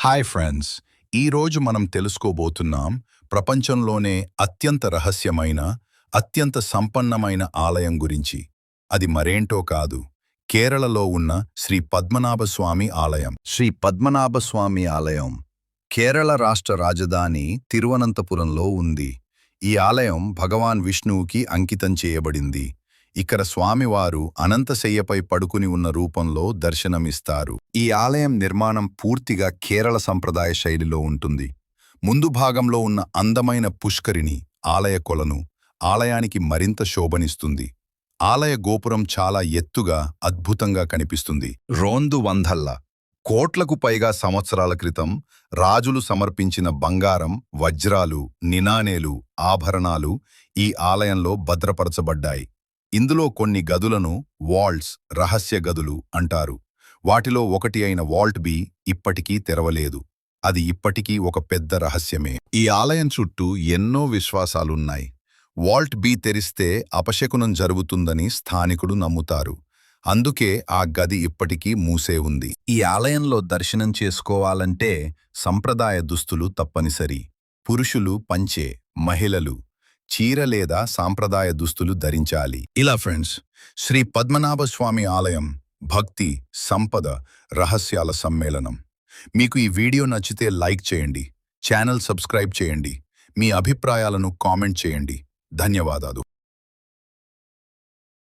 Hi friends, ఈరోజు మనం తెలుసుకోబోతున్నాం ప్రపంచంలోనే అత్యంత రహస్యమైన, అత్యంత సంపన్నమైన ఆలయం గురించి. అది మరేంటో కాదు, కేరళలో ఉన్న శ్రీ పద్మనాభస్వామి ఆలయం. శ్రీ పద్మనాభస్వామి ఆలయం కేరళ రాష్ట్ర రాజధాని తిరువనంతపురంలో ఉంది. ఈ ఆలయం భగవాన్ విష్ణువుకి అంకితం చేయబడింది. ఇక్కడ స్వామివారు అనంతశయ్యపై పడుకుని ఉన్న రూపంలో దర్శనమిస్తారు. ఈ ఆలయం నిర్మాణం పూర్తిగా కేరళ సంప్రదాయ శైలిలో ఉంటుంది. ముందు భాగంలో ఉన్న అందమైన పుష్కరిణి ఆలయ కొలను ఆలయానికి మరింత శోభనిస్తుంది. ఆలయ గోపురం చాలా ఎత్తుగా అద్భుతంగా కనిపిస్తుంది. రోందు వందల్ల కోట్లకు పైగా సంవత్సరాల క్రితం రాజులు సమర్పించిన బంగారం, వజ్రాలు, నినానేలు, ఆభరణాలు ఈ ఆలయంలో భద్రపరచబడ్డాయి. ఇందులో కొన్ని గదులను వాల్ట్స్, రహస్య గదులు అంటారు. వాటిలో ఒకటి అయిన వాల్ట్ బి ఇప్పటికీ తెరవలేదు. అది ఇప్పటికీ ఒక పెద్ద రహస్యమే. ఈ ఆలయం చుట్టూ ఎన్నో విశ్వాసాలున్నాయి. వాల్ట్ బి తెరిస్తే అపశకునం జరుగుతుందని స్థానికులు నమ్ముతారు. అందుకే ఆ గది ఇప్పటికీ మూసే ఉంది. ఈ ఆలయంలో దర్శనం చేసుకోవాలంటే సంప్రదాయ దుస్తులు తప్పనిసరి. పురుషులు పంచె, మహిళలు చీర లేదా సాంప్రదాయ దుస్తులు ధరించాలి. ఇలా ఫ్రెండ్స్, శ్రీ పద్మనాభస్వామి ఆలయం భక్తి, సంపద, రహస్యాల సమ్మేళనం. మీకు ఈ వీడియో నచ్చితే లైక్ చేయండి, ఛానల్ సబ్స్క్రైబ్ చేయండి, మీ అభిప్రాయాలను కామెంట్ చేయండి. ధన్యవాదాలు.